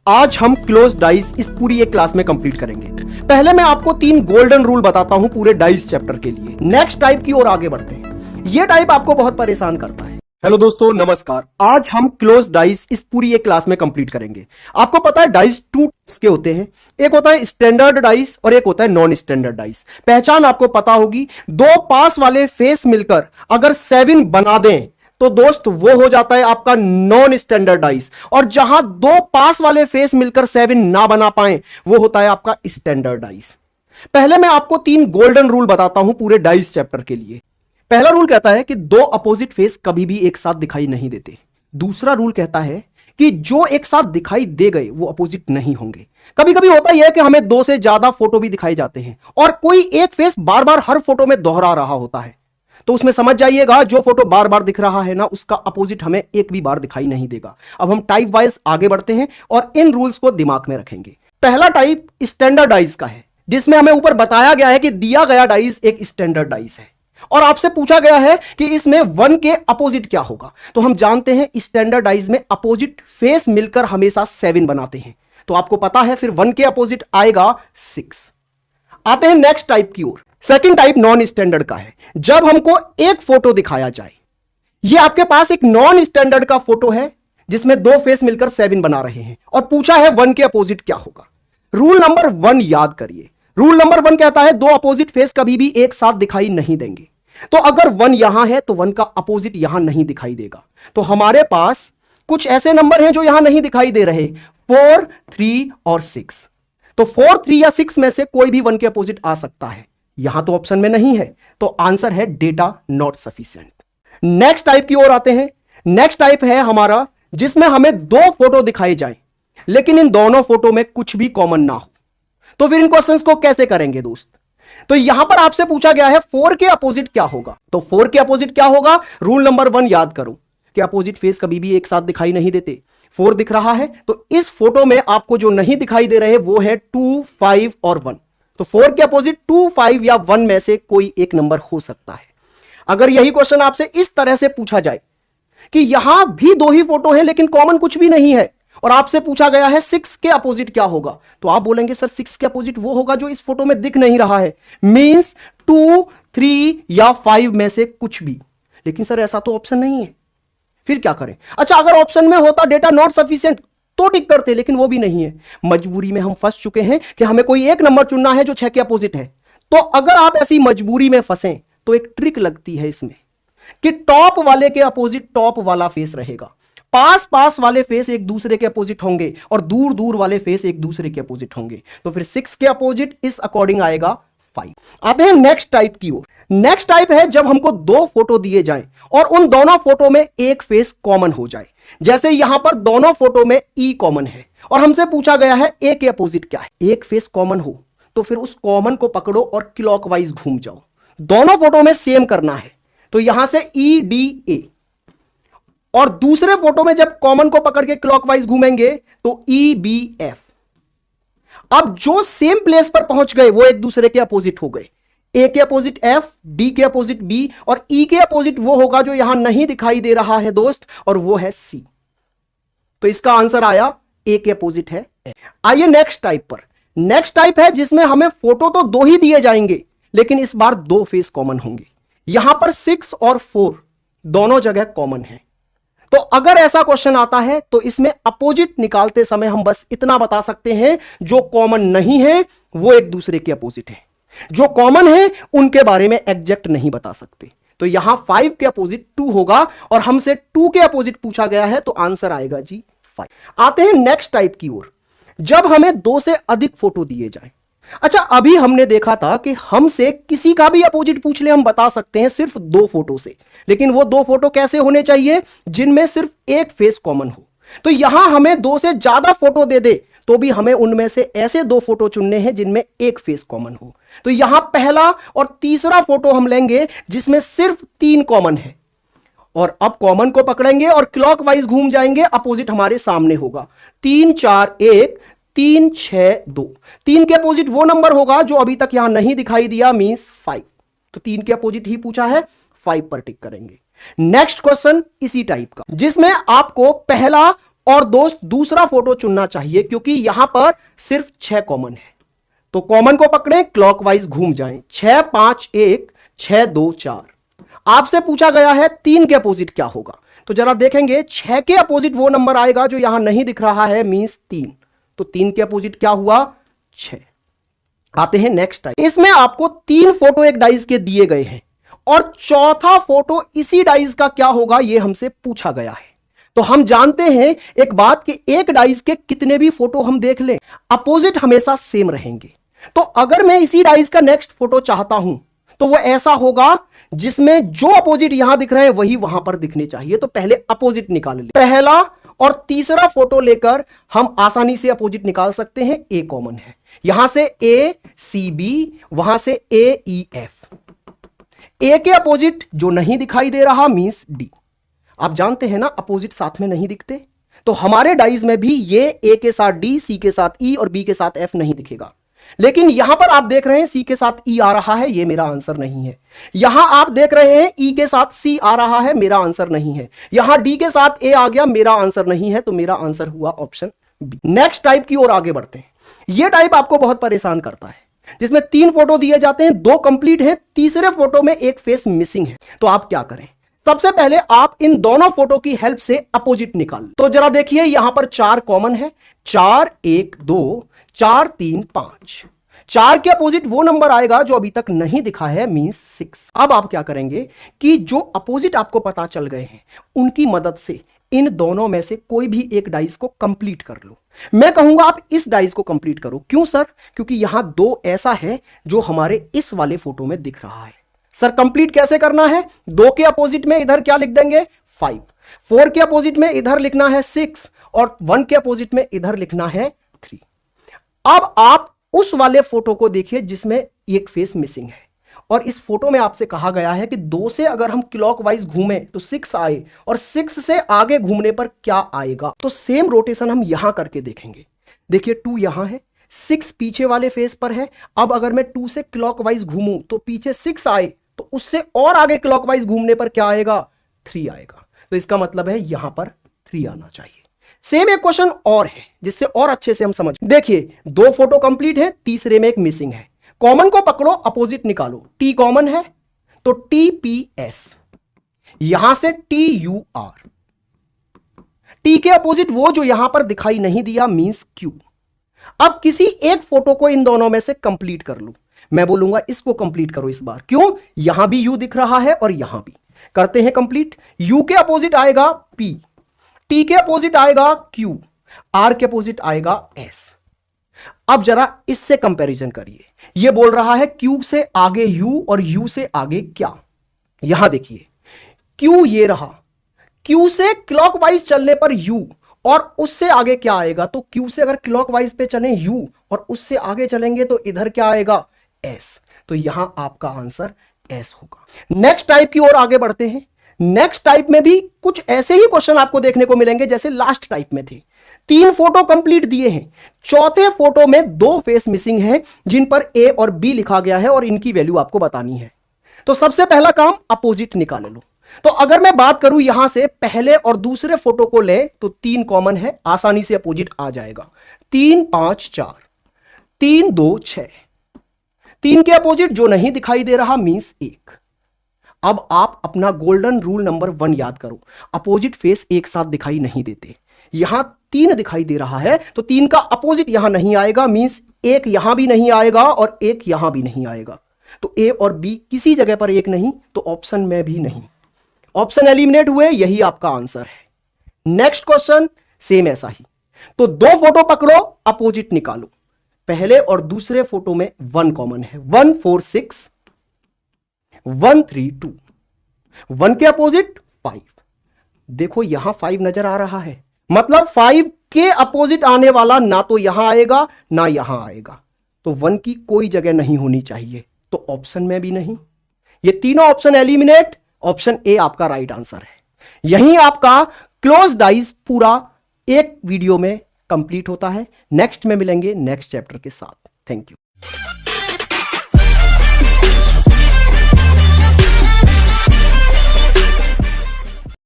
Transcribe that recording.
आज हम close dice इस पूरी एक क्लास में कंप्लीट करेंगे। पहले मैं आपको 3 गोल्डन रूल बताता हूं पूरे डाइस चैप्टर के लिए। नेक्स्ट टाइप की ओर आगे बढ़ते हैं। यह टाइप आपको बहुत परेशान करता है। हेलो दोस्तों, नमस्कार। आज हम क्लोज डाइस इस पूरी एक क्लास में कंप्लीट करेंगे। आपको पता है डाइस 2 टाइप्स के होते हैं। एक होता है स्टैंडर्ड डाइस और एक होता है नॉन स्टैंडर्ड डाइस। पहचान आपको पता होगी, 2 पास वाले फेस मिलकर अगर 7 बना दें तो दोस्त वो हो जाता है आपका नॉन स्टैंडर्ड डाइस, और जहां 2 पास वाले फेस मिलकर 7 ना बना पाए वो होता है आपका स्टैंडर्ड डाइस। पहले मैं आपको 3 गोल्डन रूल बताता हूं पूरे डाइस चैप्टर के लिए। पहला रूल कहता है कि 2 अपोजिट फेस कभी भी एक साथ दिखाई नहीं देते। दूसरा रूल कहता है कि जो एक साथ दिखाई दे गए वो अपोजिट नहीं होंगे। कभी कभी होता यह है कि हमें 2 से ज्यादा फोटो भी दिखाई जाते हैं और कोई एक फेस बार बार हर फोटो में दोहरा रहा होता है, तो उसमें समझ जाइएगा जो फोटो बार बार दिख रहा है ना, उसका अपोजिट हमें एक भी बार दिखाई नहीं देगा। अब हम टाइप वाइज आगे बढ़ते हैं और इन रूल्स को दिमाग में रखेंगे। पहला टाइप स्टैंडर्ड डाइस का है, जिसमें हमें ऊपर बताया गया है कि दिया गया डाइस एक स्टैंडर्ड डाइस है और आपसे पूछा गया है कि इसमें 1 के अपोजिट क्या होगा। तो हम जानते हैं स्टैंडर्ड डाइस में अपोजिट फेस मिलकर हमेशा 7 बनाते हैं, तो आपको पता है फिर 1 के अपोजिट आएगा 6। आते हैं नेक्स्ट टाइप की ओर। सेकंड टाइप नॉन स्टैंडर्ड का है। जब हमको एक फोटो दिखाया जाए, ये आपके पास एक नॉन स्टैंडर्ड का फोटो है जिसमें 2 फेस मिलकर 7 बना रहे हैं और पूछा है 1 के अपोजिट क्या होगा। रूल नंबर 1 याद करिए। रूल नंबर 1 कहता है 2 अपोजिट फेस कभी भी एक साथ दिखाई नहीं देंगे। तो अगर 1 यहां है तो 1 का अपोजिट यहां नहीं दिखाई देगा। तो हमारे पास कुछ ऐसे नंबर हैं जो यहां नहीं दिखाई दे रहे, 4, 3 और 6। तो 4, 3 या 6 में से कोई भी 1 के अपोजिट आ सकता है। यहां तो ऑप्शन में नहीं है, तो आंसर है data not sufficient. Next type की ओर आते हैं। नेक्स्ट टाइप है हमारा जिसमें हमें 2 फोटो दिखाई जाए लेकिन इन दोनों फोटो में कुछ भी कॉमन ना हो। तो फिर इन क्वेश्चंस को कैसे करेंगे दोस्त? तो यहां पर आपसे पूछा गया है 4 के अपोजिट क्या होगा। तो 4 के अपोजिट क्या होगा? रूल नंबर 1 याद करो कि अपोजिट फेस कभी भी एक साथ दिखाई नहीं देते। 4 दिख रहा है तो इस फोटो में आपको जो नहीं दिखाई दे रहे वो है 2, 5 और 1। तो 4 के अपोजिट 2, 5 या 1 में से कोई एक नंबर हो सकता है। अगर यही क्वेश्चन आपसे इस तरह से पूछा जाए कि यहां भी 2 ही फोटो है लेकिन कॉमन कुछ भी नहीं है और आपसे पूछा गया है 6 के अपोजिट क्या होगा, तो आप बोलेंगे सर 6 के अपोजिट वो होगा जो इस फोटो में दिख नहीं रहा है। मींस 2, 3 या 5 में से कुछ भी। लेकिन सर ऐसा तो ऑप्शन नहीं है, फिर क्या करें? अच्छा, अगर ऑप्शन में होता डेटा नॉट सफिशिएंट तो टिक करते, लेकिन वो भी नहीं है। मजबूरी में हम फंस चुके हैं कि हमें कोई एक नंबर चुनना है जो 6 के अपोजिट है। तो अगर आप ऐसी मजबूरी में फंसे तो एक ट्रिक लगती है इसमें कि टॉप वाले के अपोजिट टॉप वाला फेस रहेगा, पास पास वाले फेस एक दूसरे के अपोजिट होंगे और दूर दूर वाले फेस एक दूसरे के अपोजिट होंगे। तो फिर 6 के अपोजिट इस अकॉर्डिंग आएगा 5। आते हैं नेक्स्ट टाइप की ओर। नेक्स्ट टाइप है जब हमको 2 फोटो दिए जाएं और उन दोनों फोटो में एक फेस कॉमन हो जाए। जैसे यहां पर दोनों फोटो में ई कॉमन है और हमसे पूछा गया है ए के अपोजिट क्या है। एक फेस कॉमन हो तो फिर उस कॉमन को पकड़ो और क्लॉकवाइज घूम जाओ। दोनों फोटो में सेम करना है, तो यहां से ई डी ए, और दूसरे फोटो में जब कॉमन को पकड़ के क्लॉकवाइज घूमेंगे तो ई बी एफ। अब जो सेम प्लेस पर पहुंच गए वो एक दूसरे के अपोजिट हो गए। ए के अपोजिट एफ, डी के अपोजिट बी और ई के अपोजिट वो होगा जो यहां नहीं दिखाई दे रहा है दोस्त, और वो है सी। तो इसका आंसर आया ए के अपोजिट है ए। आइए नेक्स्ट टाइप पर। नेक्स्ट टाइप है जिसमें हमें फोटो तो 2 ही दिए जाएंगे लेकिन इस बार 2 फेस कॉमन होंगे। यहां पर 6 और 4 दोनों जगह कॉमन है। तो अगर ऐसा क्वेश्चन आता है तो इसमें अपोजिट निकालते समय हम बस इतना बता सकते हैं जो कॉमन नहीं है वो एक दूसरे के अपोजिट है, जो कॉमन है उनके बारे में एग्जैक्ट नहीं बता सकते। तो यहां 5 के अपोजिट 2 होगा और हमसे 2 के अपोजिट पूछा गया है तो आंसर आएगा जी 5। आते हैं नेक्स्ट टाइप की ओर, जब हमें 2 से अधिक फोटो दिए जाए। अच्छा, अभी हमने देखा था कि हमसे किसी का भी अपोजिट पूछ ले हम बता सकते हैं सिर्फ 2 फोटो से, लेकिन वो 2 फोटो कैसे होने चाहिए? जिनमें सिर्फ एक फेस कॉमन हो। तो यहां हमें 2 से ज्यादा फोटो दे दे तो भी हमें उनमें से ऐसे 2 फोटो चुनने हैं जिनमें एक फेस कॉमन हो। तो यहां पहला और तीसरा फोटो हम लेंगे जिसमें सिर्फ 3 कॉमन है, और अब कॉमन को पकड़ेंगे और क्लॉकवाइज घूम जाएंगे, अपोजिट हमारे सामने होगा। 3, 4, 1, 3, 6, 2। 3 के अपोजिट वो नंबर होगा जो अभी तक यहां नहीं दिखाई दिया, मींस 5। तो 3 के अपोजिट ही पूछा है, 5 पर टिक करेंगे। नेक्स्ट क्वेश्चन इसी टाइप का जिसमें आपको पहला और दोस्त दूसरा फोटो चुनना चाहिए क्योंकि यहां पर सिर्फ 6 कॉमन है। तो कॉमन को पकड़ें, क्लॉकवाइज घूम जाएं। 6 5 1 6 2 4। आपसे पूछा गया है 3 के अपोजिट क्या होगा, तो जरा देखेंगे 6 के अपोजिट वो नंबर आएगा जो यहां नहीं दिख रहा है, मींस 3। तो 3 के अपोजिट क्या हुआ, 6। आते हैं नेक्स्ट टाइप। इसमें आपको 3 फोटो एक डाइस के दिए गए हैं और चौथा फोटो इसी डाइस का क्या होगा यह हमसे पूछा गया है। तो हम जानते हैं एक बात कि एक डाइस के कितने भी फोटो हम देख लें, अपोजिट हमेशा सेम रहेंगे। तो अगर मैं इसी डाइस का नेक्स्ट फोटो चाहता हूं तो वो ऐसा होगा जिसमें जो अपोजिट यहां दिख रहे हैं वही वहां पर दिखने चाहिए। तो पहले अपोजिट निकाल ले। पहला और तीसरा फोटो लेकर हम आसानी से अपोजिट निकाल सकते हैं। ए कॉमन है, यहां से ए सी बी, वहां से ए ई एफ। ए के अपोजिट जो नहीं दिखाई दे रहा मींस डी। आप जानते हैं ना अपोजिट साथ में नहीं दिखते, तो हमारे डाइज में भी ये ए के साथ डी, सी के साथ ई और बी के साथ एफ नहीं दिखेगा। लेकिन यहां पर आप देख रहे हैं सी के साथ ई आ रहा है, ये मेरा आंसर नहीं है। यहां आप देख रहे हैं ई के साथ सी आ रहा है, मेरा आंसर नहीं है। यहां डी के साथ ए आ गया, मेरा आंसर नहीं है। तो मेरा आंसर हुआ ऑप्शन बी। नेक्स्ट टाइप की ओर आगे बढ़ते हैं। यह टाइप आपको बहुत परेशान करता है, जिसमें 3 फोटो दिए जाते हैं, 2 कंप्लीट हैं, तीसरे फोटो में एक फेस मिसिंग है। तो आप क्या करें, सबसे पहले आप इन दोनों फोटो की हेल्प से अपोजिट निकाल। तो जरा देखिए यहां पर 4 कॉमन है, 4 1 2 4 3 5। 4 के अपोजिट वो नंबर आएगा जो अभी तक नहीं दिखा है, मींस 6। अब आप क्या करेंगे कि जो अपोजिट आपको पता चल गए हैं उनकी मदद से इन दोनों में से कोई भी एक डाइस को कंप्लीट कर लो। मैं कहूंगा आप इस डाइस को कंप्लीट करो। क्यों सर? क्योंकि यहां 2 ऐसा है जो हमारे इस वाले फोटो में दिख रहा है। सर कंप्लीट कैसे करना है? 2 के अपोजिट में इधर क्या लिख देंगे, 5। 4 के अपोजिट में इधर लिखना है 6 और 1 के अपोजिट में इधर लिखना है 3। अब आप उस वाले फोटो को देखिए जिसमें एक फेस मिसिंग है, और इस फोटो में आपसे कहा गया है कि 2 से अगर हम क्लॉकवाइज घूमें तो 6 आए और 6 से आगे घूमने पर क्या आएगा। तो सेम रोटेशन हम यहां करके देखेंगे। देखिए 2 यहां है, 6 पीछे वाले फेस पर है। अब अगर मैं 2 से क्लॉकवाइज घूमूं तो पीछे 6 आए, तो उससे और आगे क्लॉकवाइज घूमने पर क्या आएगा, 3 आएगा। तो इसका मतलब है यहां पर 3 आना चाहिए। सेम एक क्वेश्चन और है जिससे और अच्छे से हम समझ। देखिए 2 फोटो कंप्लीट है, तीसरे में एक मिसिंग है। कॉमन को पकड़ो, अपोजिट निकालो। टी कॉमन है तो टी पी एस, यहां से टी यू आर। टी के अपोजिट वो जो यहां पर दिखाई नहीं दिया, मींस क्यू। अब किसी एक फोटो को इन दोनों में से कंप्लीट कर लो। मैं बोलूंगा इसको कंप्लीट करो इस बार। क्यों? यहां भी यू दिख रहा है और यहां भी। करते हैं कंप्लीट। यू के अपोजिट आएगा पी, टी के अपोजिट आएगा क्यू, आर के अपोजिट आएगा एस। अब जरा इससे कंपैरिजन करिए। यह बोल रहा है क्यू से आगे यू और यू से आगे क्या। यहां देखिए क्यू ये रहा, क्यू से क्लॉकवाइज चलने पर यू और उससे आगे क्या आएगा। तो क्यू से अगर क्लॉकवाइज पे चलें यू और उससे आगे चलेंगे तो इधर क्या आएगा, एस। तो यहां आपका आंसर एस होगा। नेक्स्ट टाइप की ओर आगे बढ़ते हैं। नेक्स्ट टाइप में भी कुछ ऐसे ही क्वेश्चन आपको देखने को मिलेंगे जैसे लास्ट टाइप में थे। 3 फोटो कंप्लीट दिए हैं, चौथे फोटो में 2 फेस मिसिंग हैं जिन पर ए और बी लिखा गया है और इनकी वैल्यू आपको बतानी है। तो सबसे पहला काम अपोजिट निकाल लो। तो अगर मैं बात करूं यहां से पहले और दूसरे फोटो को ले तो 3 कॉमन है, आसानी से अपोजिट आ जाएगा। 3 5 4, 3 2 6। 3 के अपोजिट जो नहीं दिखाई दे रहा मींस 1। अब आप अपना गोल्डन रूल नंबर 1 याद करो। अपोजिट फेस एक साथ दिखाई नहीं देते। यहां 3 दिखाई दे रहा है तो 3 का अपोजिट यहां नहीं आएगा, मींस 1 यहां भी नहीं आएगा और 1 यहां भी नहीं आएगा। तो ए और बी किसी जगह पर 1 नहीं, तो ऑप्शन में भी नहीं। ऑप्शन एलिमिनेट हुए, यही आपका आंसर है। नेक्स्ट क्वेश्चन सेम ऐसा ही। तो 2 फोटो पकड़ो, अपोजिट निकालो। पहले और दूसरे फोटो में 1 कॉमन है, 1 4 6, 1 3 2। 1 के अपोजिट 5। देखो यहां 5 नजर आ रहा है, मतलब 5 के अपोजिट आने वाला ना तो यहां आएगा ना यहां आएगा। तो 1 की कोई जगह नहीं होनी चाहिए, तो ऑप्शन में भी नहीं। ये तीनों ऑप्शन एलिमिनेट। ऑप्शन ए आपका राइट आंसर है। यही आपका क्लोज डाइस पूरा एक वीडियो में कंप्लीट होता है। नेक्स्ट में मिलेंगे नेक्स्ट चैप्टर के साथ। Thank you.